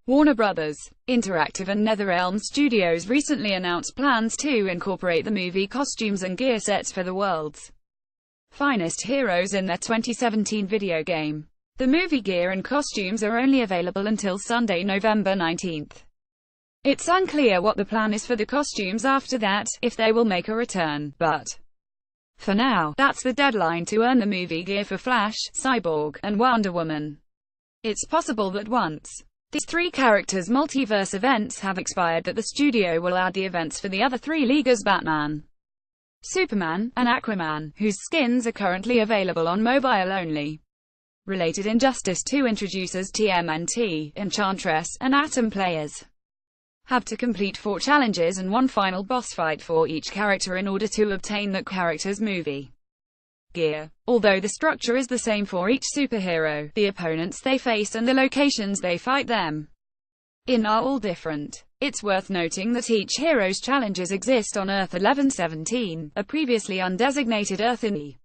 Warner Brothers. Interactive and NetherRealm Studios recently announced plans to incorporate the movie costumes and gear sets for the world's finest heroes in their 2017 video game. The movie gear and costumes are only available until Sunday, November 19th. It's unclear what the plan is for the costumes after that, if they will make a return, but for now, that's the deadline to earn the movie gear for Flash, Cyborg, and Wonder Woman. It's possible that once these three characters' multiverse events have expired, that the studio will add the events for the other three leaguers: Batman, Superman, and Aquaman, whose skins are currently available on mobile only. Related: Injustice 2 introduces TMNT, Enchantress, and Atom. Players have to complete 4 challenges and 1 final boss fight for each character in order to obtain that character's movie gear. Although the structure is the same for each superhero, the opponents they face and the locations they fight them in are all different. It's worth noting that each hero's challenges exist on Earth 1117, a previously undesignated Earth in the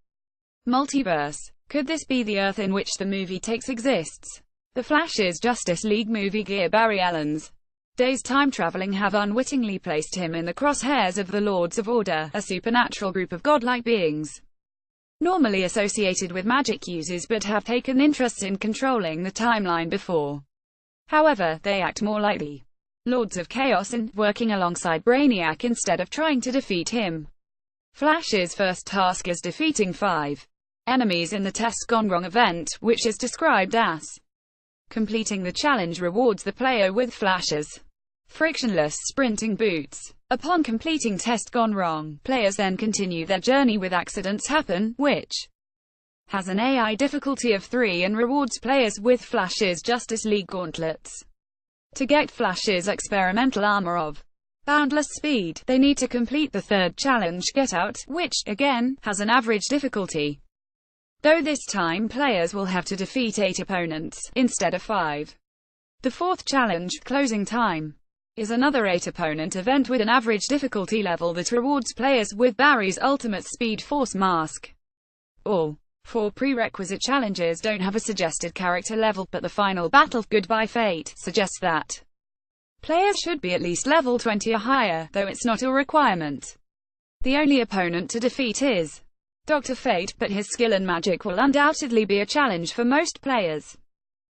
multiverse. Could this be the Earth in which the movie exists? The Flash's Justice League movie gear: Barry Allen's days time traveling have unwittingly placed him in the crosshairs of the Lords of Order, a supernatural group of godlike beings normally associated with magic uses but have taken interest in controlling the timeline before. However, they act more like the Lords of Chaos and working alongside Brainiac instead of trying to defeat him. Flash's first task is defeating 5 enemies in the Test Gone Wrong event, which is described as completing the challenge rewards the player with Flash's frictionless sprinting boots. Upon completing Test Gone Wrong, players then continue their journey with Accidents Happen, which has an AI difficulty of 3 and rewards players with Flash's Justice League gauntlets. To get Flash's experimental armor of boundless speed, they need to complete the 3rd challenge, Get Out, which, again, has an average difficulty. Though this time players will have to defeat 8 opponents, instead of 5. The 4th challenge, Closing Time, is another 8-opponent event with an average difficulty level that rewards players with Barry's Ultimate Speed Force mask. All 4 prerequisite challenges don't have a suggested character level, but the final battle, Goodbye Fate, suggests that players should be at least level 20 or higher, though it's not a requirement. The only opponent to defeat is Dr. Fate, but his skill and magic will undoubtedly be a challenge for most players.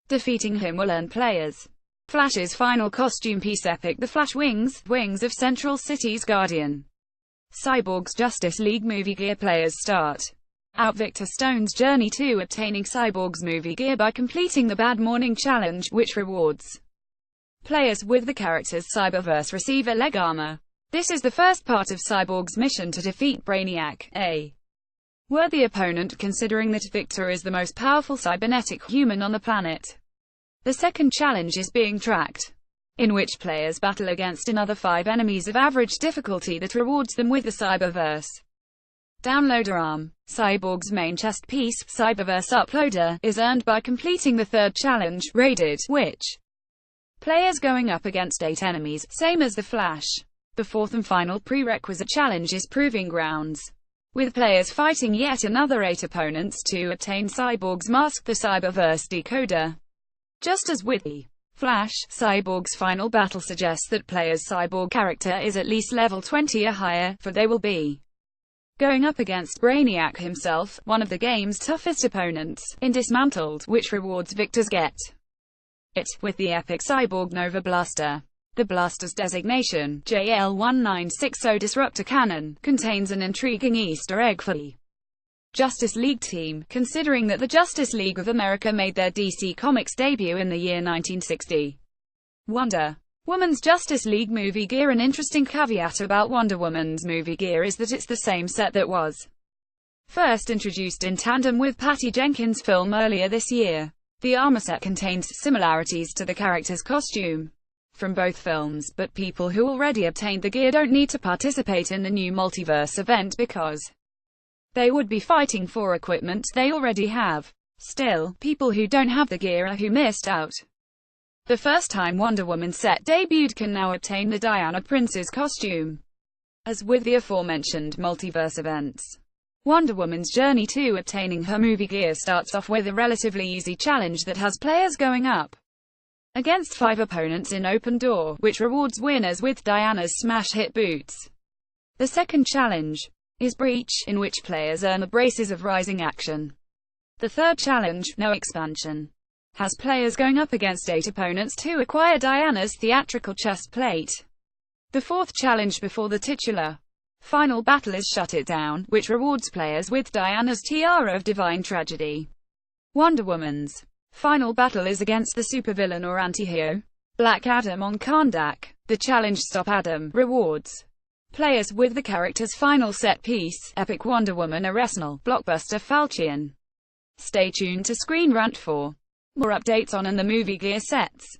Defeating him will earn players Flash's final costume piece, Epic: The Flash Wings, Wings of Central City's Guardian. Cyborg's Justice League movie gear. Players start out Victor Stone's journey to obtaining Cyborg's movie gear by completing the Bad Morning Challenge, which rewards players with the character's Cyberverse receive a leg armor. This is the first part of Cyborg's mission to defeat Brainiac, a worthy opponent considering that Victor is the most powerful cybernetic human on the planet. The 2nd challenge is Being Tracked, in which players battle against another 5 enemies of average difficulty that rewards them with the Cyberverse Downloader arm. Cyborg's main chest piece, Cyberverse Uploader, is earned by completing the 3rd challenge, Raided, which players going up against 8 enemies, same as the Flash. The 4th and final prerequisite challenge is Proving Grounds, with players fighting yet another 8 opponents to obtain Cyborg's mask, the Cyberverse Decoder. Just as with the Flash, Cyborg's final battle suggests that players' Cyborg character is at least level 20 or higher, for they will be going up against Brainiac himself, one of the game's toughest opponents, in Dismantled, which rewards Victor's Get It with the epic Cyborg Nova Blaster. The blaster's designation, JL1960 Disruptor Cannon, contains an intriguing Easter egg for the Justice League team, considering that the Justice League of America made their DC Comics debut in the year 1960. Wonder Woman's Justice League movie gear. An interesting caveat about Wonder Woman's movie gear is that it's the same set that was first introduced in tandem with Patty Jenkins' film earlier this year. The armor set contains similarities to the character's costume from both films, but people who already obtained the gear don't need to participate in the new multiverse event because they would be fighting for equipment they already have. Still, people who don't have the gear or who missed out the first time Wonder Woman set debuted can now obtain the Diana Prince's costume. As with the aforementioned multiverse events, Wonder Woman's journey to obtaining her movie gear starts off with a relatively easy challenge that has players going up against 5 opponents in Open Door, which rewards winners with Diana's smash hit boots. The second challenge is Breach, in which players earn the Braces of Rising action. The third challenge, No Expansion, has players going up against 8 opponents to acquire Diana's theatrical chest plate. The fourth challenge before the titular final battle is Shut It Down, which rewards players with Diana's Tiara of Divine Tragedy. Wonder Woman's final battle is against the supervillain or anti-hero, Black Adam on Kahndaq. The challenge Stop Adam rewards players with the character's final set piece, Epic Wonder Woman Arsenal, Blockbuster Falchion. Stay tuned to Screen Rant for more updates on and the movie gear sets.